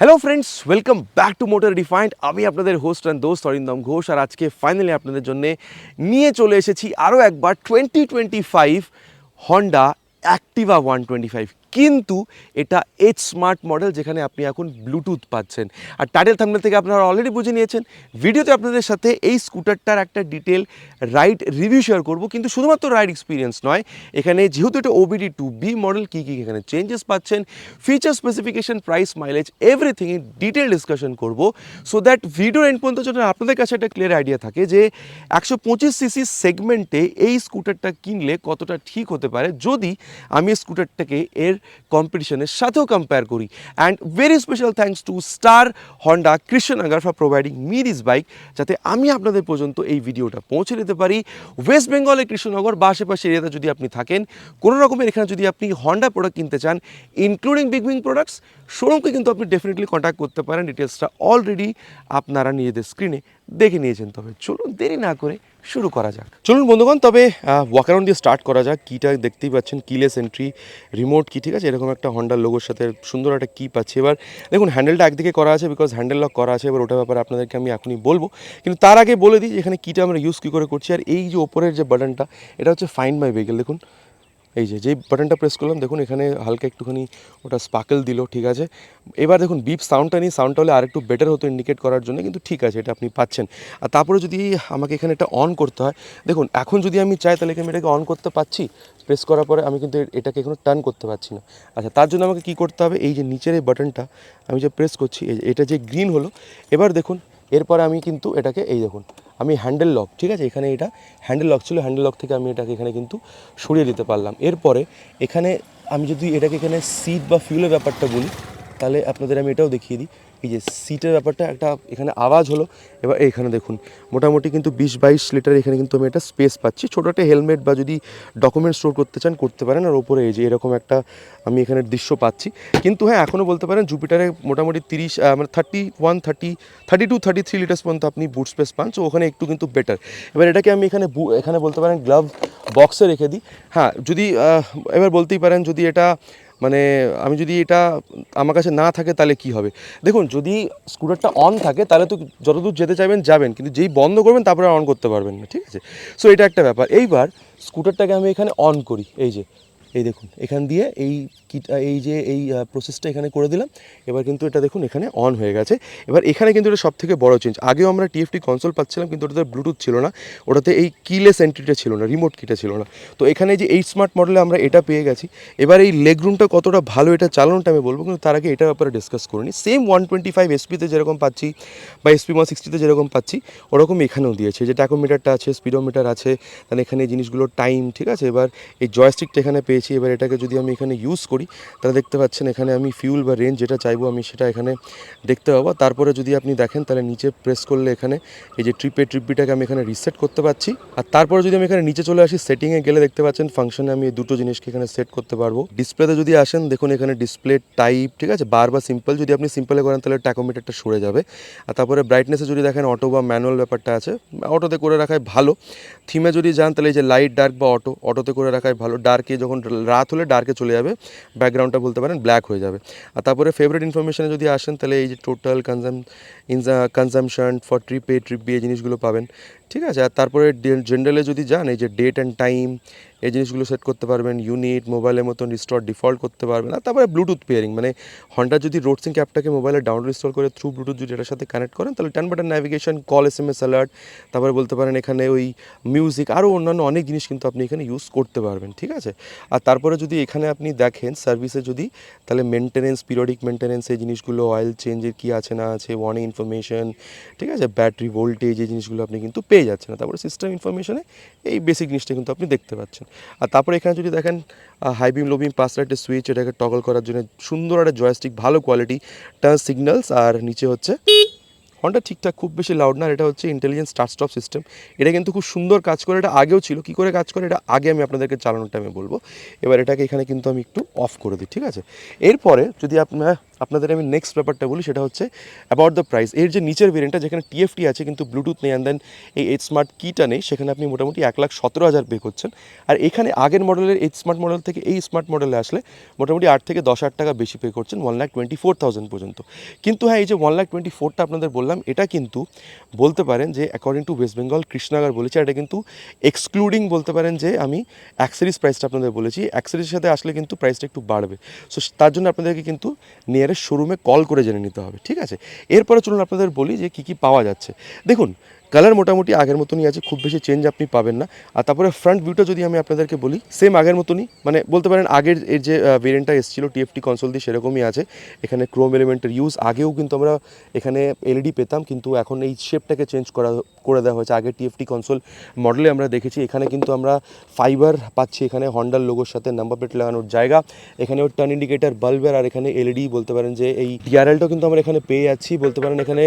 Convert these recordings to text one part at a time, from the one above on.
Hello friends, welcome back to motor defined. আমি আপনাদের host and দোস্ত অরিন্দম ঘোষ, আর আজকে ফাইনালি আপনাদের জন্য নিয়ে চলে এসেছি আরও একবার 2025 হন্ডা অ্যাক্টিভা 125, কিন্তু এটা এইচ স্মার্ট মডেল, যেখানে আপনি এখন ব্লুটুথ পাচ্ছেন। আর টাইটেল থাম্বনেল থেকে আপনারা অলরেডি বুঝে নিয়েছেন, ভিডিওতে আপনাদের সাথে এই স্কুটারটার একটা ডিটেল রাইড রিভিউ শেয়ার করব। কিন্তু শুধুমাত্র রাইড এক্সপিরিয়েন্স নয়, এখানে যেহেতু এটা ওবিডি 2B মডেল, কী কী এখানে চেঞ্জেস পাচ্ছেন, feature specification, price, mileage, everything in detail discussion করব, সো দ্যাট ভিডিওর এন্ড পর্যন্ত যেন আপনাদের কাছে একটা ক্লিয়ার আইডিয়া থাকে যে 125cc সেগমেন্টে এই স্কুটারটা কিনলে কতটা ঠিক হতে পারে যদি আমি এই স্কুটারটাকে এর কম্পিটিশনের সাথেও কম্পেয়ার করি। And very special thanks to star Honda Krishnanagar for providing me this bike, যাতে আমি আপনাদের পর্যন্ত এই ভিডিওটা পৌঁছে দিতে পারি। ওয়েস্ট বেঙ্গলের কৃষ্ণনগর বা আশেপাশে এরিয়াতে যদি আপনি থাকেন, কোনো রকমের এখানে যদি আপনি হন্ডা প্রোডাক্ট কিনতে চান, ইনক্লুডিং বিগ উইং প্রোডাক্টস, শোরুমকে কিন্তু আপনি ডেফিনেটলি কন্ট্যাক্ট করতে পারেন। ডিটেলসটা অলরেডি আপনারা নিজেদের স্ক্রিনে দেখে নিয়েছেন। তবে চলুন দেরি না করে শুরু করা যাক। চলুন বন্ধুগণ, তবে ওয়াক অ্যারাউন্ড দিয়ে স্টার্ট করা যাক। কিটা দেখতেই পাচ্ছেন, কিলেস এন্ট্রি, রিমোট কি, ঠিক আছে, এরকম একটা হন্ডার লোগোর সাথে সুন্দর একটা কি পাচ্ছি। এবার দেখুন, হ্যান্ডেলটা একদিকে করা আছে বিকজ হ্যান্ডেল লক করা আছে। এবার ওটার ব্যাপারে আপনাদেরকে আমি এখনই বলবো, কিন্তু তার আগে বলে দিই এখানে কিটা আমরা ইউজ কী করে করছি। আর এই যে ওপরের যে বাটনটা, এটা হচ্ছে ফাইন্ড মাই ভেহিকেল। দেখুন, এই যেই বাটনটা প্রেস করলাম, দেখুন এখানে হালকা একটুখানি ওটা স্পার্কেল দিল, ঠিক আছে। এবার দেখুন বিপ সাউন্ডটা নেই, সাউন্ডটা হলে আরেকটু বেটার হতো ইন্ডিকেট করার জন্য, কিন্তু ঠিক আছে, এটা আপনি পাচ্ছেন। আর তারপরে যদি আমাকে এখানে এটা অন করতে হয়, দেখুন এখন যদি আমি চাই তাহলে আমি এটাকে অন করতে পারছি। প্রেস করার পরে আমি কিন্তু এটাকে এখনো টার্ন করতে পারছি না। আচ্ছা, তার জন্য আমাকে কী করতে হবে, এই যে নিচের এই বাটনটা আমি যে প্রেস করছি, এটা যে গ্রিন হলো, এবার দেখুন এরপরে আমি কিন্তু এটাকে, এই দেখুন আমি হ্যান্ডেল লক, ঠিক আছে, এখানে এটা হ্যান্ডেল লক ছিল, হ্যান্ডেল লক থেকে আমি এটাকে এখানে কিন্তু সরিয়ে দিতে পারলাম। এরপরে এখানে আমি যদি এটাকে এখানে সিট বা ফিউলের ব্যাপারটা বলি, তাহলে আপনাদের আমি এটাও দেখিয়ে দিই। এই যে সিটের ব্যাপারটা একটা এখানে আওয়াজ হলো। এবার এখানে দেখুন মোটামুটি কিন্তু 20-22 লিটার এখানে কিন্তু আমি একটা স্পেস পাচ্ছি। ছোটো একটা হেলমেট বা যদি ডকুমেন্ট স্টোর করতে চান করতে পারেন। আর ওপরে এই যে এরকম একটা আমি এখানে দৃশ্য পাচ্ছি। কিন্তু হ্যাঁ, এখনও বলতে পারেন জুপিটারে মোটামুটি 30 মানে 32-33 লিটার্স পর্যন্ত আপনি বুট স্পেস পান, সো ওখানে একটু কিন্তু বেটার। এবার এটাকে আমি এখানে বলতে পারেন গ্লাভ বক্সে রেখে দিই। হ্যাঁ, যদি এবার বলতেই পারেন যদি এটা মানে আমি যদি এটা আমার কাছে না থাকে তাহলে কি হবে। দেখুন, যদি স্কুটারটা অন থাকে তাহলে তো যতদূর যেতে চাইবেন যাবেন, কিন্তু যেই বন্ধ করবেন তারপরে অন করতে পারবেন না, ঠিক আছে। সো এটা একটা ব্যাপার। এইবার স্কুটারটাকে আমি এখানে অন করি, এই দেখুন এখান দিয়ে এই প্রসেসটা এখানে করে দিলাম। এবার কিন্তু এটা দেখুন এখানে অন হয়ে গেছে। এবার এখানে কিন্তু এটা সবথেকে বড় চেঞ্জ, আগেও আমরা টিএফটি কনসোল পাচ্ছিলাম কিন্তু ওটাতে ব্লুটুথ ছিল না, ওটাতে এই কিলেস এন্ট্রিটা ছিল না, রিমোট কিটা ছিল না। তো এখানে যে এই স্মার্ট মডেলে আমরা এটা পেয়ে গেছি। এবার এই লেগ রুমটা কতটা ভালো এটা চালানোটা আমি বলবো, কিন্তু তার আগে এটার ব্যাপারে ডিসকাস করে নিই। সেম 125 এসপিতে যেরকম পাচ্ছি বা এসপি 160তে যেরকম পাচ্ছি, ওরকম এখানেও দিয়েছে। যে ট্যাকোমিটারটা আছে, স্পিডোমিটার আছে, তাহলে এখানে এই জিনিসগুলো টাইম, ঠিক আছে। এবার এই জয়স্টিকটা এখানে পেয়েছি। এবার এটাকে যদি আমি এখানে ইউজ করি তাহলে দেখতে পাচ্ছেন এখানে আমি ফিউল বা রেঞ্জ যেটা চাইবো আমি সেটা এখানে দেখতে পাবো। তারপরে যদি আপনি দেখেন তাহলে নিচে প্রেস করলে এখানে এই যে ট্রিপবিটাকে আমি এখানে রিসেট করতে পারছি। আর তারপরে যদি আমি এখানে নিচে চলে আসি, সেটিংয়ে গেলে দেখতে পাচ্ছেন ফাংশনে আমি এই দুটো জিনিসকে এখানে সেট করতে পারবো। ডিসপ্লেতে যদি আসেন, দেখুন এখানে ডিসপ্লে টাইপ, ঠিক আছে, বার বা সিম্পল। যদি আপনি সিম্পলে করেন তাহলে ট্যাকোমিটারটা সরে যাবে। আর তারপরে ব্রাইটনেসে যদি দেখেন অটো বা ম্যানুয়াল ব্যাপারটা আছে, অটোতে করে রাখাই ভালো। থিমে যদি যান তাহলে এই যে লাইট, ডার্ক বা অটোতে করে রাখাই ভালো। ডার্কে যখন রাত হলে ডার্কে চলে যাবে, ব্যাকগ্রাউন্ডটা বলতে পারেন ব্ল্যাক হয়ে যাবে। আর তারপরে ফেভারিট ইনফরমেশনে যদি আসেন তাহলে এই যে total consumption for trip B এই জিনিসগুলো পাবেন, ঠিক আছে। আর তারপরে জেনারেলে যদি যান, এই যে ডেট অ্যান্ড টাইম এই জিনিসগুলো সেট করতে পারবেন। ইউনিট মোবাইলের মতন রিস্টোর ডিফল্ট করতে পারবেন। আর তারপরে ব্লুটুথ পেয়ারিং, মানে হন্ডা যদি রোড সিঙ্ক অ্যাপটাকে মোবাইলে ডাউনলোড ইনস্টল করে থ্রু ব্লুটুথ যদি এটার সাথে কানেক্ট করেন তাহলে 10 button navigation, call, SMS alert, তারপরে বলতে পারেন এখানে ওই মিউজিক, আরও অন্যান্য অনেক জিনিস কিন্তু আপনি এখানে ইউজ করতে পারবেন, ঠিক আছে। আর তারপরে যদি এখানে আপনি দেখেন সার্ভিসে যদি, তাহলে মেনটেনেন্স, পিরিয়ডিক মেনটেনেন্স এই জিনিসগুলো, অয়েল চেঞ্জের কী আছে না আছে, ওয়ার্নিং ইনফরমেশন, ঠিক আছে, ব্যাটারি ভোল্টেজ এই জিনিসগুলো আপনি কিন্তু পেয়ে যাচ্ছেন। তারপরে সিস্টেম ইনফরমেশনে এই বেসিক জিনিসটা কিন্তু আপনি দেখতে পাচ্ছেন। আর তারপরে এখানে যদি দেখেন হাই বিম, লো বিম, পাস লাইটের সুইচ, এটাকে টগল করার জন্য সুন্দর একটা জয়স্টিক, ভালো কোয়ালিটি টাচ সিগন্যালস। আর নিচে হচ্ছে হন্ডা ঠিকঠাক, খুব বেশি লাউড না। এটা হচ্ছে ইন্টেলিজেন্ট স্টার্ট স্টপ সিস্টেম। এটা কিন্তু খুব সুন্দর কাজ করে। এটা আগেও ছিল, কী করে কাজ করে এটা আগে আমি আপনাদেরকে চালানোর টাইমে বলবো। এবার এটাকে এখানে কিন্তু আমি একটু অফ করে দিই, ঠিক আছে। এরপরে যদি আপনার আপনাদের আমি নেক্সট ব্যাপারটা বলি, সেটা হচ্ছে অ্যাবাউট দ্য প্রাইস। এর যে নিচের ভেরিয়েন্টটা যেখানে টিএফটি আছে কিন্তু ব্লুটুথ নেই অ্যান্ড দেন এই এইচ স্মার্ট কিটা নেই, সেখানে আপনি মোটামুটি 1,17,000 পে করছেন। আর এখানে আগের মডেলের এইচ স্মার্ট মডেল থেকে এই স্মার্ট মডেলে আসলে মোটামুটি 8 থেকে 10,000 টাকা বেশি পে করছেন, 1,24,000 পর্যন্ত। কিন্তু হ্যাঁ, এই যে 1,24,000টা আপনাদের বললাম, এটা কিন্তু বলতে পারেন যে according to West Bengal Krishnanagar বলেছে, এটা কিন্তু এক্সক্লুডিং বলতে পারেন যে আমি অ্যাক্সেসরিজ প্রাইসটা আপনাদের বলেছি। অ্যাক্সেসরিজের সাথে আসলে কিন্তু প্রাইসটা একটু বাড়বে। সো তার জন্য আপনাদেরকে কিন্তু নিয়ারেস্ট শোরুমে কল করে জেনে নিতে হবে, ঠিক আছে? এরপরে চলুন আপনাদের বলি যে কী কী পাওয়া যাচ্ছে। দেখুন, কালার মোটামুটি আগের মতনই আছে, খুব বেশি চেঞ্জ আপনি পাবেন না। আর তারপরে ফ্রন্ট ভিউটা যদি আমি আপনাদেরকে বলি, সেম আগের মতনই, মানে বলতে পারেন আগের এর যে ভেরিয়েন্টটা এসেছিল টিএফটি কনসোল দিয়ে সেরকমই আছে। এখানে ক্রোম এলিমেন্টের ইউজ, আগেও কিন্তু আমরা এখানে এলইডি পেতাম, কিন্তু এখন এই শেপটাকে চেঞ্জ করে দেওয়া হয়েছে। আগে টিএফটি কনসোল মডেলে আমরা দেখেছি এখানে কিন্তু আমরা ফাইবার পাচ্ছি, এখানে হন্ডার লোগোর সাথে নাম্বার প্লেট লাগানোর জায়গা, এখানেও টার্ন ইন্ডিকেটার বাল্বের, আর এখানে এলইডি বলতে পারেন যে এই ডিআরএলটাও কিন্তু আমরা এখানে পেয়ে যাচ্ছি। বলতে পারেন এখানে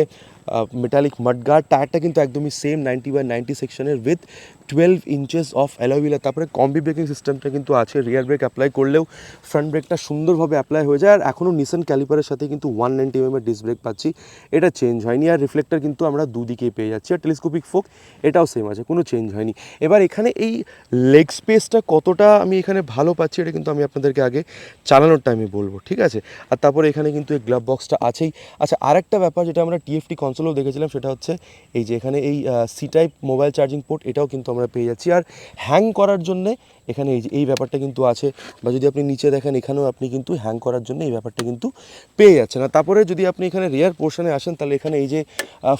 মেটালিক মাডগার্ড, টায়ারটা কিন্তু একদমই সেম 90/90 সেকশনের with 12 inches of alloy wheel. তারপরে কম্বি ব্রেকিং সিস্টেমটা কিন্তু আছে, রিয়ার ব্রেক অ্যাপ্লাই করলেও ফ্রন্ট ব্রেকটা সুন্দরভাবে অ্যাপ্লাই হয়ে যায়। আর এখনও নিসান ক্যালিপারের সাথে কিন্তু 190 mm এর ডিস্ক ব্রেক পাচ্ছি, এটা চেঞ্জ হয়নি। আর রিফ্লেক্টর কিন্তু আমরা দুদিকেই পেয়ে যাচ্ছি। আর টেলিস্কোপিক ফোক এটাও সেম আছে, কোনো চেঞ্জ হয়নি। এবার এখানে এই লেগ স্পেসটা কতটা আমি এখানে ভালো পাচ্ছি, এটা কিন্তু আমি আপনাদেরকে আগে চালানোর টাইমে বলবো, ঠিক আছে? আর তারপরে এখানে কিন্তু এই গ্লাভ বক্সটা আছেই। আচ্ছা, আরেকটা ব্যাপার যেটা আমরা টিএফটি কনসোলেও দেখেছিলাম, সেটা হচ্ছে এই যে এখানে এই C type mobile charging port, এটাও কিন্তু আমরা পেয়ে যাচ্ছি। আর হ্যাং করার জন্যে এখানে এই যে এই ব্যাপারটা কিন্তু আছে, বা যদি আপনি নিচে দেখেন এখানেও আপনি কিন্তু হ্যাং করার জন্য এই ব্যাপারটা কিন্তু পেয়ে যাচ্ছেন। আর তারপরে যদি আপনি এখানে রিয়ার পোর্শনে আসেন, তাহলে এখানে এই যে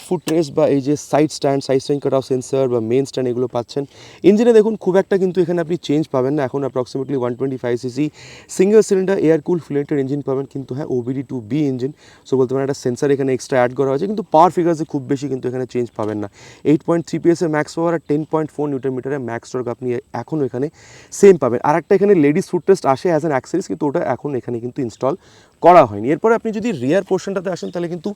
ফুট রেস বা এই যে side stand cut off sensor বা মেন স্ট্যান্ড, এগুলো পাচ্ছেন। ইঞ্জিনে দেখুন খুব একটা কিন্তু এখানে আপনি চেঞ্জ পাবেন না, এখন approximately 125cc single cylinder air cool ফিলেটেড ইঞ্জিন পাবেন। কিন্তু হ্যাঁ, OBD2B ইঞ্জিন, সো বলতে পারেন একটা সেন্সার এখানে এক্সট্রা অ্যাড করা হয়েছে। কিন্তু পাওয়ার ফিগার্সে খুব বেশি কিন্তু এখানে চেঞ্জ পাবেন না। 8.3 PS এর ম্যাক্স পাওয়ার আর 10.4 নিউটন মিটারের ম্যাক্স টর্ক আপনি এখনও এখানে সেম পাবেন। আর একটা এখানে লেডিস ফুট রেস্ট আসে অ্যাজ অ্যান অ্যাক্সেসরিজ, কিন্তু ওটা এখন এখানে কিন্তু ইনস্টল করা হয়নি। এরপরে আপনি যদি রিয়ার পোর্শনটাতে আসেন, তাহলে কিন্তু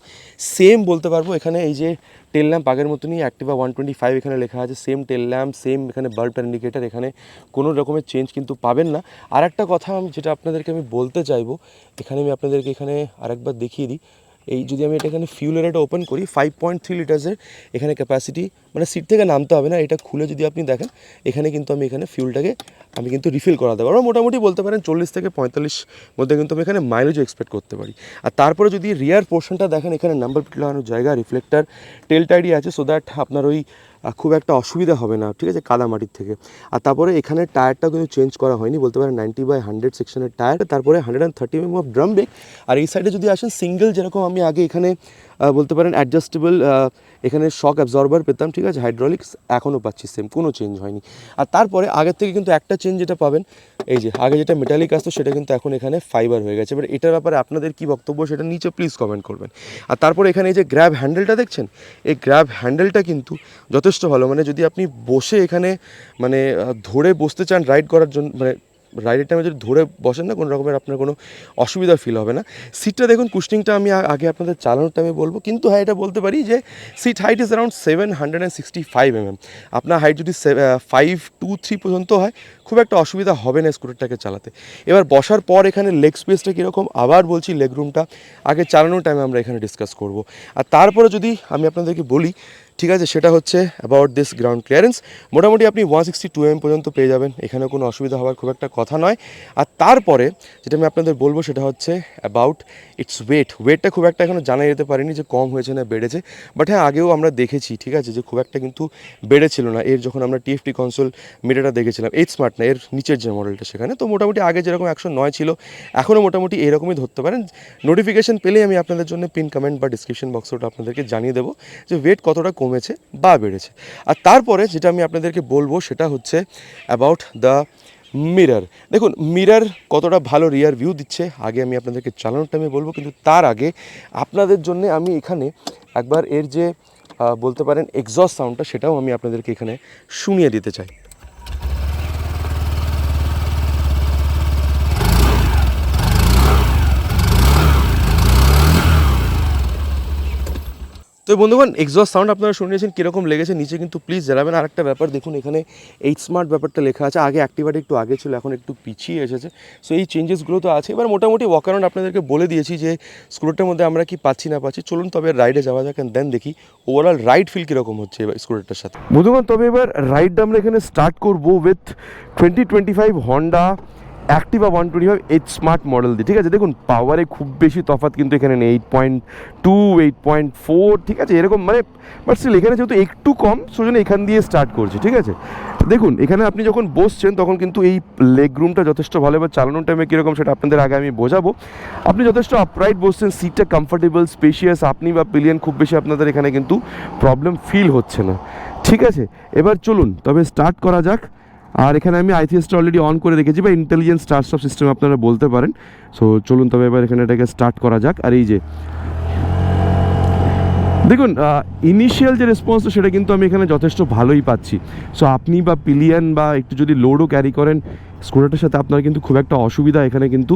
সেম বলতে পারবো। এখানে এই যে টেল ল্যাম্প আগের মতনই, অ্যাক্টিভা 125 এখানে লেখা আছে, সেম টেল ল্যাম্প, সেম এখানে বাল্ব ইন্ডিকেটার, এখানে কোনো রকমের চেঞ্জ কিন্তু পাবেন না। আর একটা কথা যেটা আপনাদেরকে আমি বলতে চাইবো, এখানে আমি আপনাদেরকে এখানে আরেকবার দেখিয়ে দিই। এই যদি আমি এটা এখানে ফিউল এরিয়াটা ওপেন করি, 5.3 লিটার্সের এখানে ক্যাপাসিটি, মানে সিট থেকে নামতে হবে না। এটা খুলে যদি আপনি দেখেন, এখানে কিন্তু আমি এখানে ফিউলটাকে আমি কিন্তু রিফিল করাতে পারবো। মোটামুটি বলতে পারেন 40 থেকে 45 মধ্যে কিন্তু আমি এখানে মাইলেজও এক্সপেক্ট করতে পারি। আর তারপরে যদি রিয়ার পোর্শনটা দেখেন, এখানে নাম্বার প্লেট লাগানোর জায়গা, রিফ্লেক্টার, টেল টাইডি আছে, সো দ্যাট আপনার ওই খুব একটা অসুবিধা হবে না, ঠিক আছে, কাদামাটির থেকে। আর তারপরে এখানে টায়ারটাও কিন্তু চেঞ্জ করা হয়নি, বলতে পারেন 90/100 সেকশনের টায়ার। তারপরে 130 mm অফ ড্রাম ব্রেক। আর এই সাইডে যদি আসেন, সিঙ্গেল যেরকম আমি আগে এখানে বলতে পারেন অ্যাডজাস্টেবল এখানে শক অ্যাবজর্বার পেতাম, ঠিক আছে, হাইড্রোলিক্স এখনও পাচ্ছি, সেম, কোনো চেঞ্জ হয়নি। আর তারপরে আগের থেকে কিন্তু একটা চেঞ্জ যেটা পাবেন, এই যে আগে যেটা মেটালিক আসতো সেটা কিন্তু এখন এখানে ফাইবার হয়ে গেছে। এবার এটার ব্যাপারে আপনাদের কী বক্তব্য, সেটা নিচে প্লিজ কমেন্ট করবেন। আর তারপরে এখানে এই যে গ্র্যাব হ্যান্ডেলটা দেখছেন, এই গ্র্যাব হ্যান্ডেলটা কিন্তু যথেষ্ট ভালো। মানে যদি আপনি বসে এখানে মানে ধরে বসতে চান রাইড করার জন্য, মানে রাইডের টাইমে যদি ধরে বসেন না, কোনো রকমের আপনার কোনো অসুবিধা ফিল হবে না। সিটটা দেখুন, কুশনিংটা আমি আগে আপনাদের চালানোর টাইমে বলবো, কিন্তু হ্যাঁ, এটা বলতে পারি যে seat height is around 765 mm। আপনার হাইট যদি 5'2'3" পর্যন্ত হয়, খুব একটা অসুবিধা হবে না স্কুটারটাকে চালাতে। এবার বসার পর এখানে লেগ স্পেসটা কীরকম, আবার বলছি লেগ রুমটা আগে চালানোর টাইমে আমরা এখানে ডিসকাস করব। আর তারপরে যদি আমি আপনাদেরকে বলি, ঠিক আছে, সেটা হচ্ছে অ্যাবাউট দিস গ্রাউন্ড ক্লিয়ারেন্স। মোটামুটি আপনি 162 mm পর্যন্ত পেয়ে যাবেন, এখানে কোনো অসুবিধা হওয়ার খুব একটা কথা নয়। আর তারপরে যেটা আমি আপনাদের বলবো, সেটা হচ্ছে অ্যাবাউট ইটস ওয়েটটা খুব একটা এখনও জানা যেতে পারেনি যে কম হয়েছে না বেড়েছে। বাট হ্যাঁ, আগেও আমরা দেখেছি, ঠিক আছে, যে খুব একটা কিন্তু বেড়েছিল না এর, যখন আমরা টিএফটি কনসোল মিটারটা দেখেছিলাম, এইচ স্মার্ট না, এর নিচের যে মডেলটা, সেখানে তো মোটামুটি আগে যেরকম 109 ছিল, এখনও মোটামুটি এরকমই ধরতে পারেন। নোটিফিকেশন পেলেই আমি আপনাদের জন্য পিন কমেন্ট বা ডিসক্রিপশন বক্সে ওটা আপনাদেরকে জানিয়ে দেবো যে ওয়েট কতটা কমেছে বা বেড়েছে। আর তারপরে যেটা আমি আপনাদেরকে বলবো, সেটা হচ্ছে অ্যাবাউট দ্য মিরর। দেখুন, মিরর কতটা ভালো রিয়ার ভিউ দিচ্ছে আগে আমি আপনাদেরকে চালানোর টাইমে বলবো, কিন্তু তার আগে আপনাদের জন্য আমি এখানে একবার এর যে বলতে পারেন এক্সস্ট সাউন্ডটা, সেটাও আমি আপনাদেরকে এখানে শুনিয়ে দিতে চাই। তো বন্ধুগণ এক্সস্ট সাউন্ড আপনারা শুনেছেন কীরকম লেগেছে, নিচে কিন্তু প্লিজ জানাবেন। আর একটা ব্যাপার দেখুন, এখানে এইচ স্মার্ট ব্যাপারটা লেখা আছে, আগে অ্যাক্টিভাটা একটু আগে ছিল, এখন একটু পিছিয়ে এসেছে। সো এই চেঞ্জেসগুলো তো আছে। এবার মোটামুটি ওয়াক অ্যারাউন্ড আপনাদেরকে বলে দিয়েছি যে স্কুটারটার মধ্যে আমরা কি পাচ্ছি না পাচ্ছি। চলুন তবে রাইডে যাওয়া যাক, অ্যান্ড দেন দেখি ওভারঅল রাইড ফিল কীরকম হচ্ছে এবার স্কুটারটার সাথে। বন্ধুগণ তবে এবার রাইডটা আমরা এখানে স্টার্ট করবো with 2025 Honda Activa 125 H smart model দিয়ে। ঠিক আছে, দেখুন পাওয়ারে খুব বেশি তফাৎ কিন্তু এখানে নেই, 8.2 8.4, ঠিক আছে এরকম, মানে বাট স্টিল এখানে যেহেতু একটু কম সেজন্য এখান দিয়ে স্টার্ট করছি। ঠিক আছে, দেখুন এখানে আপনি যখন বসছেন তখন কিন্তু এই লেগ রুমটা যথেষ্ট ভালো, এবার চালানোর টাইমে কীরকম সেটা আপনাদের আগে আমি বোঝাবো। আপনি যথেষ্ট আপরাইট বসছেন, সিটটা কমফোর্টেবল স্পেশিয়াস, আপনি বা পিলিয়ন খুব বেশি আপনাদের এখানে কিন্তু প্রবলেম ফিল হচ্ছে না। ঠিক আছে, এবার চলুন তবে স্টার্ট করা যাক। আর এখানে আমি আইথিএসটা অলরেডি অন করে রেখেছি, বা ইন্টেলিজেন্ট স্টার্ট স্টপ সিস্টেম আপনারা বলতে পারেন। সো চলুন তবে এবার এখানে এটাকে স্টার্ট করা যাক। আর এই যে দেখুন ইনিশিয়াল যে রেসপন্সটা সেটা কিন্তু আমি এখানে যথেষ্ট ভালোই পাচ্ছি। সো আপনি বা পিলিয়ন বা একটু যদি লোডও ক্যারি করেন স্কুটারটার সাথে আপনার কিন্তু খুব একটা অসুবিধা এখানে কিন্তু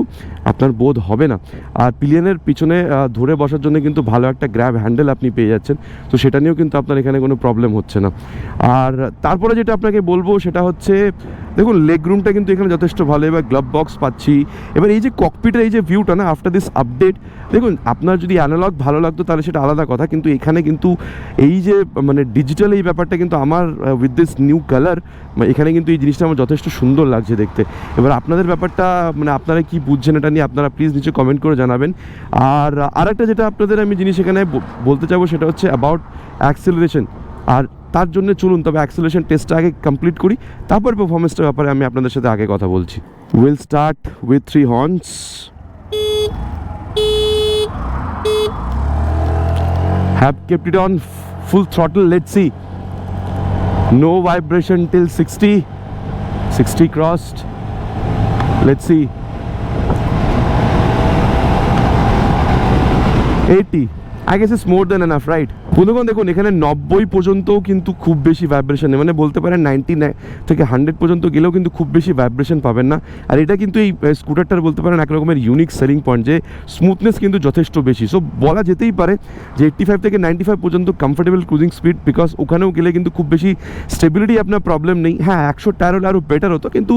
আপনার বোধ হবে না। আর পিলিয়নের পিছনে ধরে বসার জন্য কিন্তু ভালো একটা গ্র্যাব হ্যান্ডেল আপনি পেয়ে যাচ্ছেন, তো সেটা নিয়েও কিন্তু আপনার এখানে কোনো প্রবলেম হচ্ছে না। আর তারপরে যেটা আপনাকে বলবো সেটা হচ্ছে দেখুন লেগ রুমটা কিন্তু এখানে যথেষ্ট ভালো, এবার গ্লাভ বক্স পাচ্ছি। এবার এই যে ককপিটের এই যে ভিউটা না আফটার দিস আপডেট, দেখুন আপনার যদি অ্যানালগ ভালো লাগতো তাহলে সেটা আলাদা কথা, কিন্তু এখানে কিন্তু এই যে মানে ডিজিটাল এই ব্যাপারটা কিন্তু আমার উইথ দিস নিউ কালার এখানে কিন্তু এই জিনিসটা আমার যথেষ্ট সুন্দর লাগছে দেখতে। এবার আপনাদের ব্যাপারটা মানে আপনারা কি বুঝছেন এটা নিয়ে আপনারা প্লিজ নিচে কমেন্ট করে জানাবেন। আর আরেকটা যেটা আপনাদের আমি জিনিস এখানে বলতে চাইবো সেটা হচ্ছে অ্যাবাউট অ্যাক্সেলারেশন। আর তার জন্য চলুন তবে অ্যাক্সেলারেশন টেস্টটা আগে কমপ্লিট করি, তারপর পারফরমেন্সটার ব্যাপারে আমি আপনাদের সাথে আগে কথা বলছি। Will start with 3 horns. Have kept it on full throttle. Let's see. No vibration till 60 crossed. Let's see. 80. I guess it's more than enough, right? বন্ধুগণ দেখুন এখানে 90 পর্যন্তও কিন্তু খুব বেশি ভাইব্রেশন নেই, মানে বলতে পারেন 99 থেকে 100 পর্যন্ত গেলেও কিন্তু খুব বেশি ভাইব্রেশন পাবেন না। আর এটা কিন্তু এই স্কুটারটার বলতে পারেন এক রকমের ইউনিক সেলিং পয়েন্ট, যে স্মুথনেস কিন্তু যথেষ্ট বেশি। সো বলা যেতেই পারে যে 85 থেকে 95 পর্যন্ত কমফোর্টেবল ক্রুজিং স্পিড, বিকজ ওখানেও গেলে কিন্তু খুব বেশি স্টেবিলিটি আপনার প্রবলেম নেই। হ্যাঁ 100 টায়ার হলে আরও বেটার হতো, কিন্তু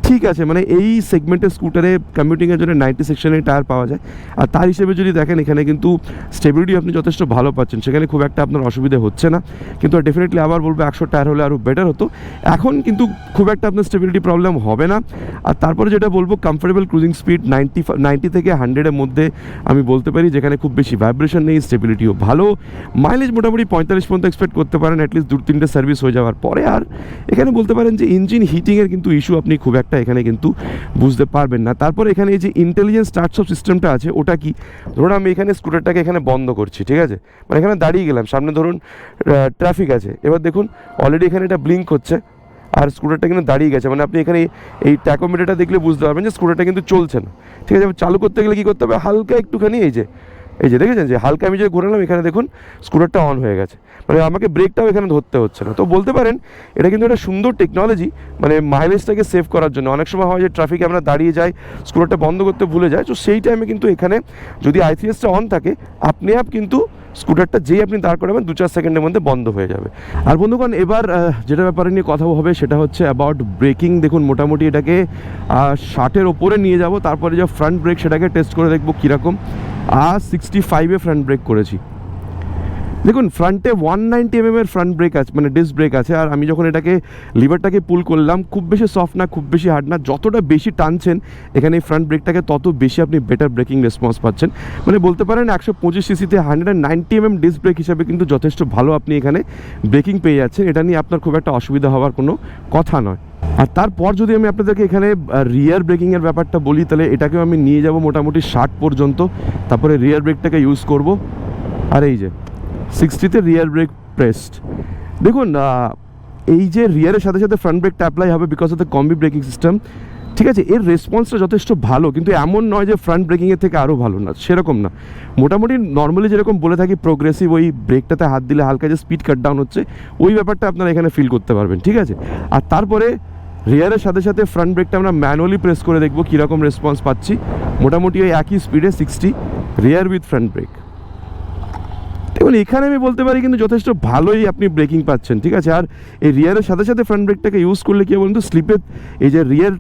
ঠিক আছে, মানে এই সেগমেন্টের স্কুটারে কমিউটিংয়ের জন্য 90 সেকশনের টায়ার পাওয়া যায়। আর তার হিসেবে যদি দেখেন এখানে কিন্তু স্টেবিলিটি আপনি যথেষ্ট ভালো পাচ্ছেন, সেখানে খুব একটা আপনার অসুবিধা হচ্ছে না। কিন্তু ডেফিনেটলি আবার বলবো 100 টায়ার হলে আরও বেটার হতো। এখন কিন্তু খুব একটা আপনার স্টেবিলিটি প্রবলেম হবে না। আর তারপরে যেটা বলবো কমফোর্টেবল ক্রুজিং স্পিড 90 থেকে 100-এর মধ্যে আমি বলতে পারি, যেখানে খুব বেশি ভাইব্রেশন নেই, স্টেবিলিটিও ভালো। মাইলেজ মোটামুটি 45 পর্যন্ত এক্সপেক্ট করতে পারেন অ্যাটলিস্ট 2-3টে সার্ভিস হয়ে যাওয়ার পরে। আর এখানে বলতে পারেন যে ইঞ্জিন হিটিংয়ের কিন্তু ইস্যু আপনি খুব একটা এখানে কিন্তু বুঝতে পারবেন না। তারপরে এখানে এই যে ইন্টেলিজেন্ট স্টার্ট স্টপ সিস্টেমটা আছে ওটা কি, ধরুন আমি এখানে স্কুটারটাকে এখানে বন্ধ করছি, ঠিক আছে, মানে এখানে দাঁড়িয়ে গেলাম, সামনে ধরুন ট্রাফিক আছে, এবার দেখুন অলরেডি এখানে এটা ব্লিঙ্ক হচ্ছে আর স্কুটারটা কিন্তু দাঁড়িয়ে গেছে, মানে আপনি এখানে এই ট্যাকোমিটারটা দেখলে বুঝতে পারবেন যে স্কুটারটা কিন্তু চলছে না। ঠিক আছে, চালু করতে গেলে কী করতে হবে, হালকা একটুখানি এই যে দেখেছেন যে হালকা আমি যে ঘোরালাম এখানে দেখুন স্কুটারটা অন হয়ে গেছে, মানে আমাকে ব্রেকটাও এখানে ধরতে হচ্ছে না। তো বলতে পারেন এটা কিন্তু একটা সুন্দর টেকনোলজি, মানে মাইলেজটাকে সেভ করার জন্য। অনেক সময় হয় যে ট্রাফিকে আমরা দাঁড়িয়ে যাই, স্কুটারটা বন্ধ করতে ভুলে যাই, তো সেই টাইমে কিন্তু এখানে যদি আইথিএসটা অন থাকে আপনি কিন্তু স্কুটারটা যেই আপনি দাঁড় করাবেন 2-4 সেকেন্ডের মধ্যে বন্ধ হয়ে যাবে। আর বন্ধুগণ এবার যেটা ব্যাপারে নিয়ে কথা হবে সেটা হচ্ছে অ্যাবাউট ব্রেকিং। দেখুন মোটামুটি এটাকে 60-এর ওপরে নিয়ে যাব, তারপরে যে ফ্রন্ট ব্রেক সেটাকে টেস্ট করে দেখবো কীরকম। 65-এ ফ্রন্ট ব্রেক করেছি। দেখুন ফ্রন্টে 190 mm ফ্রন্ট ব্রেক আছে, মানে ডিস্ক ব্রেক আছে। আর আমি যখন এটাকে লিভারটাকে পুল করলাম, খুব বেশি সফট না খুব বেশি হার্ড না, যতটা বেশি টানছেন এখানে এই ফ্রন্ট ব্রেকটাকে তত বেশি আপনি বেটার ব্রেকিং রেসপন্স পাচ্ছেন। মানে বলতে পারেন 125 সিসিতে 190 mm ডিস্ক ব্রেক হিসাবে কিন্তু যথেষ্ট ভালো আপনি এখানে ব্রেকিং পেয়ে যাচ্ছেন। এটা নিয়ে আপনার খুব একটা অসুবিধা হওয়ার কোনো কথা নয়। আর তারপর যদি আমি আপনাদেরকে এখানে রিয়ার ব্রেকিংয়ের ব্যাপারটা বলি, তাহলে এটাকেও আমি নিয়ে যাব মোটামুটি 60 পর্যন্ত, তারপরে রিয়ার ব্রেকটাকে ইউজ করব। আর এই যে 60-তে রিয়ার ব্রেক প্রেসড। দেখুন এই যে রিয়ারের সাথে সাথে ফ্রন্ট ব্রেকটা অ্যাপ্লাই হবে because of the combi braking system. ঠিক আছে, এর রেসপন্সটা যথেষ্ট ভালো, কিন্তু এমন নয় যে ফ্রন্ট ব্রেকিংয়ের থেকে আরও ভালো না, সেরকম না। মোটামুটি নর্মালি যেরকম বলে থাকি প্রোগ্রেসিভ, ওই ব্রেকটাতে হাত দিলে হালকা যে স্পিড কাট ডাউন হচ্ছে ওই ব্যাপারটা আপনারা এখানে ফিল করতে পারবেন। ঠিক আছে, আর তারপরে রিয়ারের সাথে সাথে ফ্রন্ট ব্রেকটা আমরা ম্যানুয়ালি প্রেস করে দেখবো কীরকম রেসপন্স পাচ্ছি। মোটামুটি ওই একই স্পিডে 60 রিয়ার উইথ ফ্রন্ট ব্রেক। দেখুন দেখুন এখানে আমি বলতে পারি কিন্তু যথেষ্ট ভালোই আপনি ব্রেকিং পাচ্ছেন, ঠিক আছে। আর এই রিয়ারের সাথে সাথে ফ্রন্ট ব্রেকটাকে ইউজ করলে কী বলুন তো, স্লিপের এই যে রিয়ার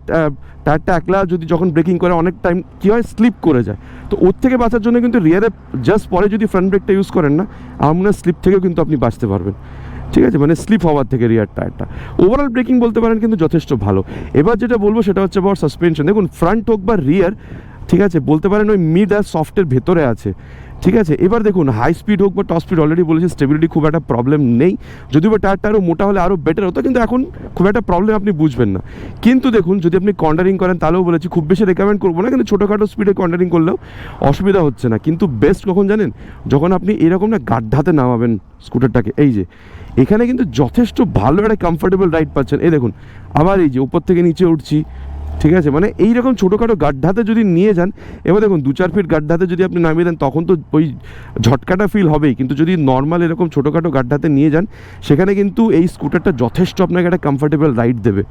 টায়ারটা একলা যদি যখন ব্রেকিং করে অনেক টাইম কী হয়, স্লিপ করে যায়। তো ওর থেকে বাঁচার জন্য কিন্তু রিয়ারে জাস্ট পরে যদি ফ্রন্ট ব্রেকটা ইউজ করেন না, আমার মনে হয় স্লিপ থেকেও কিন্তু আপনি বাঁচতে পারবেন, ঠিক আছে, মানে স্লিপ হওয়ার থেকে রিয়ার টায়ারটা। ওভারঅল ব্রেকিং বলতে পারেন কিন্তু যথেষ্ট ভালো। এবার যেটা বলবো সেটা হচ্ছে আবার সাসপেনশন। দেখুন ফ্রন্ট হোক বা রিয়ার, ঠিক আছে, বলতে পারেন ওই মিড আর সফটের ভেতরে আছে, ঠিক আছে। এবার দেখুন হাই স্পিড হোক বা টপ স্পিড, অলরেডি বলেছি স্টেবিলিটি খুব একটা প্রবলেম নেই, যদিও বা টায়ারটা আরও মোটা হলে আরও বেটার হতো, কিন্তু এখন খুব একটা প্রবলেম আপনি বুঝবেন না। কিন্তু দেখুন যদি আপনি কর্নারিং করেন তাহলেও বলেছি খুব বেশি রেকমেন্ড করবো না, কিন্তু ছোটোখাটো স্পিডে কর্নারিং করলেও অসুবিধা হচ্ছে না। কিন্তু বেস্ট কখন জানেন, যখন আপনি এরকম না গাড্ডাতে নামাবেন স্কুটারটাকে, এই যে এখানে কিন্তু যথেষ্ট ভালো একটা কমফোর্টেবল রাইড পাচ্ছেন। এই দেখুন আবার এই যে উপর থেকে নিচে উঠছি, ঠিক আছে, মানে এইরকম ছোটোখাটো গাড্ডাতে যদি নিয়ে যান, এবার দেখুন 2-4 ফিট গাড্ডাতে যদি আপনি নামিয়ে দেন তখন তো ওই ঝটকাটা ফিল হবেই, কিন্তু যদি নর্মাল এরকম ছোটোখাটো গাড্ডাতে নিয়ে যান সেখানে কিন্তু এই স্কুটারটা যথেষ্ট আপনাকে একটা কমফোর্টেবল রাইড দেবে।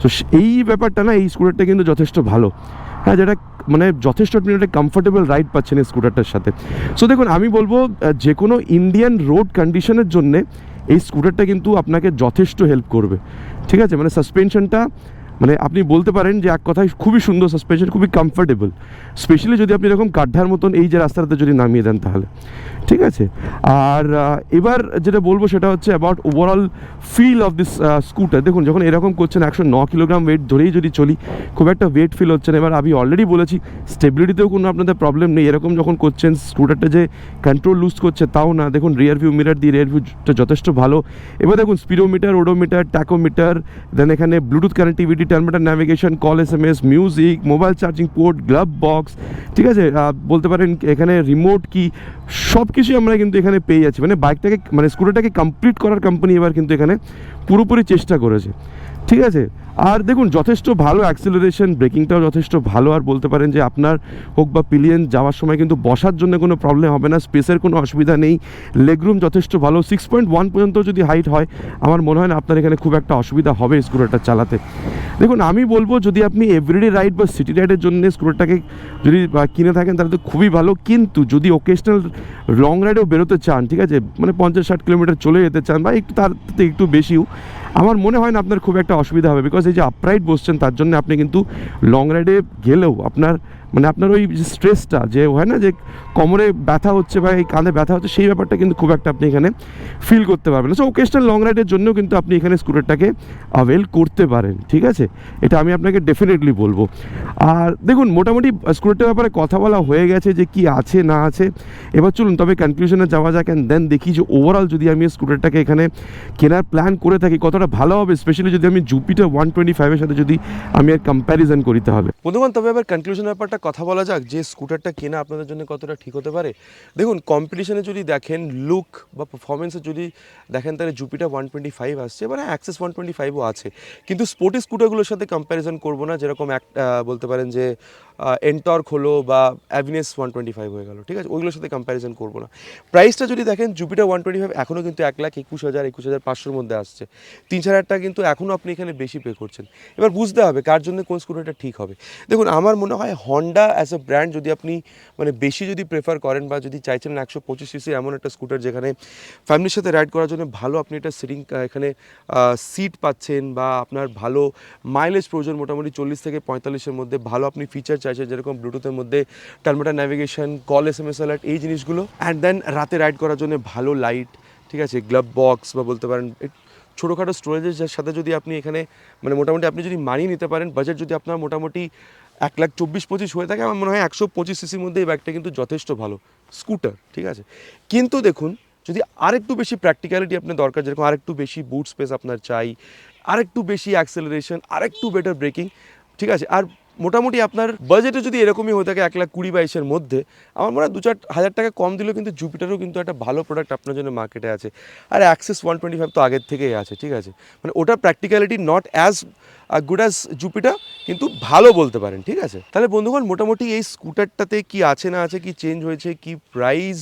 তো এই ব্যাপারটা না, এই স্কুটারটা কিন্তু যথেষ্ট ভালো, হ্যাঁ, যেটা মানে যথেষ্ট আপনি একটা কমফোর্টেবল রাইড পাচ্ছেন এই স্কুটারটার সাথে। সো দেখুন আমি বলবো যে কোনো ইন্ডিয়ান রোড কন্ডিশনের জন্যে এই স্কুটারটা কিন্তু আপনাকে যথেষ্ট হেল্প করবে, ঠিক আছে। মানে সাসপেনশনটা মানে আপনি বলতে পারেন যে এক কথায় খুবই সুন্দর সাসপেনশন, খুবই কমফোর্টেবল, স্পেশালি যদি আপনি এরকম কাঠঢার মতন এই যে রাস্তাটাতে যদি নামিয়ে দেন তাহলে, ঠিক আছে। আর এবার যেটা বলবো সেটা হচ্ছে about overall feel of this scooter. দেখুন যখন এরকম করছেন 109 কিলোগ্রাম ওয়েট ধরেই যদি চলি, খুব একটা ওয়েট ফিল হচ্ছে না। এবার আমি অলরেডি বলেছি স্টেবিলিটিতেও কোনো আপনাদের প্রবলেম নেই, এরকম যখন করছেন স্কুটারটা যে কন্ট্রোল লুজ করছে তাও না। দেখুন রিয়ার ভিউ মিরার দিয়ে রিয়ার ভিউটা যথেষ্ট ভালো। এবার দেখুন স্পিডোমিটার, ওডোমিটার, ট্যাকোমিটার, দেন এখানে ব্লুটুথ কানেক্টিভিটি, টার্মিটার navigation, call SMS, music, mobile charging port, glove box, ঠিক আছে, বলতে পারেন এখানে রিমোট কি, সব কিছুই আমরা কিন্তু এখানে পেয়ে যাচ্ছি। মানে বাইকটাকে মানে স্কুটারটাকে কমপ্লিট করার কোম্পানি এবার কিন্তু এখানে পুরোপুরি চেষ্টা করেছে, ঠিক আছে। আর দেখুন যথেষ্ট ভালো অ্যাক্সেলারেশন, ব্রেকিংটাও যথেষ্ট ভালো। আর বলতে পারেন যে আপনার হোক বা পিলিয়ন যাওয়ার সময় কিন্তু বসার জন্য কোনো প্রবলেম হবে না, স্পেসের কোনো অসুবিধা নেই, লেগরুম যথেষ্ট ভালো। 6.1 পর্যন্ত যদি হাইট হয় আমার মনে হয় না আপনার এখানে খুব একটা অসুবিধা হবে স্কুটারটা চালাতে। দেখুন আমি বলবো যদি আপনি এভরিডে রাইড বা সিটি রাইডের জন্য স্কুটারটাকে যদি কিনে থাকেন তাহলে তো খুবই ভালো, কিন্তু যদি ওকেশনাল লং রাইডেও বেরোতে চান, ঠিক আছে, মানে 50-60 কিলোমিটার চলে যেতে চান বা একটু তার থেকে একটু বেশিও, আমার মনে হয় না আপনার খুব একটা অসুবিধা হবে। বিকজ এই যে আপরাইট বসছেন তার জন্য আপনি কিন্তু লং রাইডে গেলেও আপনার মানে আপনার ওই স্ট্রেসটা যে হয় না যে কোমরে ব্যথা হচ্ছে বা এই কাঁধে ব্যথা হচ্ছে, সেই ব্যাপারটা কিন্তু খুব একটা আপনি এখানে ফিল করতে পারবেন না। সো ওকেশনাল লং রাইডের জন্যও কিন্তু আপনি এখানে স্কুটারটাকে অ্যাভেল করতে পারেন, ঠিক আছে, এটা আমি আপনাকে ডেফিনেটলি বলবো। আর দেখুন মোটামুটি স্কুটারটার ব্যাপারে কথা বলা হয়ে গেছে যে কি আছে না আছে। এবার চলুন তবে কনক্লুশনে যাওয়া যাক অ্যান্ড দেন দেখি যে ওভারঅল যদি আমি স্কুটারটাকে এখানে কেনার প্ল্যান করে থাকি কতটা ভালো হবে, স্পেশালি যদি আমি জুপিটার 125 এর সাথে যদি আমি এর কম্প্যারিজন করি তাহলে। বন্ধুগণ তবে এবার কনক্লুশনের ব্যাপারটা কথা বলা যাক যে স্কুটারটা কেনা আপনাদের জন্য কতটা ঠিক হতে পারে। দেখুন কম্পিটিশনে যদি দেখেন, লুক বা পারফরমেন্সে যদি দেখেন তাহলে জুপিটার 125 আসছে, মানে অ্যাক্সেস 125ও আছে, কিন্তু স্পোর্টি স্কুটারগুলোর সাথে কম্প্যারিজন করবো না, যেরকম বলতে পারেন যে এনটর্ক হলো বা অ্যাভিনেস 125 হয়ে গেল, ঠিক আছে, ওইগুলোর সাথে কম্প্যারিজন করবো না। প্রাইসটা যদি দেখেন জুপিটার 125 এখনও কিন্তু 1,21,000-21,500 মধ্যে আসছে, 3-4 টাকা কিন্তু এখনও আপনি এখানে বেশি পে করছেন। এবার বুঝতে হবে কার জন্য কোন স্কুটারটা ঠিক হবে। দেখুন আমার মনে হয় হন্ডা অ্যাজ এ ব্র্যান্ড যদি আপনি মানে বেশি যদি প্রেফার করেন বা যদি চাইছেন 125 সিসি এমন একটা স্কুটার যেখানে ফ্যামিলির সাথে রাইড করার জন্য ভালো আপনি একটা সিটিং এখানে সিট পাচ্ছেন বা আপনার ভালো মাইলেজ প্রয়োজন মোটামুটি 40 থেকে 45-এর মধ্যে, ভালো আপনি ফিচার চাইছেন যেরকম ব্লুটুথের মধ্যে টার্মিটার ন্যাভিগেশন, কল SMS অ্যালার্ট, এই জিনিসগুলো, অ্যান্ড দেন রাতে রাইড করার জন্য ভালো লাইট, ঠিক আছে, গ্লাভ বক্স বা বলতে পারেন ছোটোখাটো স্টোরেজের সাথে যদি আপনি এখানে মানে মোটামুটি আপনি যদি মানিয়ে নিতে পারেন, বাজেট যদি আপনার মোটামুটি 1,24,25 হয়ে থাকে, আমার মনে হয় 125 সিসির মধ্যে এই বাইকটা কিন্তু যথেষ্ট ভালো স্কুটার, ঠিক আছে। কিন্তু দেখুন যদি আরেকটু বেশি প্র্যাকটিক্যালিটি আপনার দরকার, যেরকম আরেকটু বেশি বুট স্পেস আপনার চাই, আরেকটু বেশি অ্যাক্সেলারেশন, আরেকটু বেটার ব্রেকিং, ঠিক আছে, আর মোটামুটি আপনার বাজেটে যদি এরকমই হয়ে থাকে 1,20,22-এর মধ্যে, আমার মনে হয় 2-4 হাজার টাকা কম দিলেও কিন্তু জুপিটারও কিন্তু একটা ভালো প্রোডাক্ট আপনার জন্য মার্কেটে আছে। আর অ্যাক্সেস 125 তো আগের থেকেই আছে, ঠিক আছে, মানে ওটার practicality not as good as Jupiter, কিন্তু ভালো বলতে পারেন, ঠিক আছে। তাহলে বন্ধুগণ মোটামুটি এই স্কুটারটাতে কি আছে না আছে, কি চেঞ্জ হয়েছে, কি প্রাইস,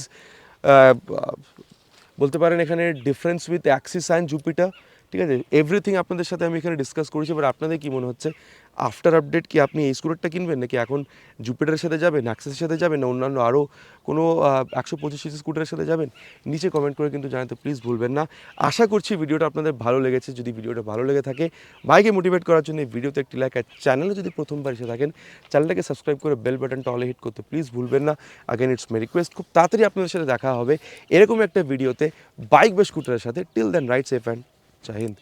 বলতে পারেন এখানে difference with Axis and Jupiter, ঠিক আছে, এভরিথিং আপনাদের সাথে আমি এখানে ডিসকাস করেছি। এবার আপনাদের কি মনে হচ্ছে আফটার আপডেট কি আপনি এই স্কুটারটা কিনবেন, নাকি এখন জুপিটারের সাথে যাবেন, অ্যাক্সেসের সাথে যাবেন, না অন্যান্য আরও কোনো 125 সিসি স্কুটারের সাথে যাবেন? নিচে কমেন্ট করে কিন্তু জানাতে প্লিজ ভুলবেন না। আশা করছি ভিডিওটা আপনাদের ভালো লেগেছে। যদি ভিডিওটা ভালো লেগে থাকে, ভাইকে মোটিভেট করার জন্য এই ভিডিওতে একটি লাইক, আর চ্যানেলে যদি প্রথমবার এসে থাকেন চ্যানেলটাকে সাবস্ক্রাইব করে বেল বাটনটা অলে হিট করতে প্লিজ ভুলবেন না। আগেন ইটস মাই রিকোয়েস্ট, খুব তাড়াতাড়ি আপনাদের সাথে দেখা হবে এরকম একটা ভিডিওতে বাইক বা স্কুটারের সাথে। Till then right safe and জয় হিন্দ।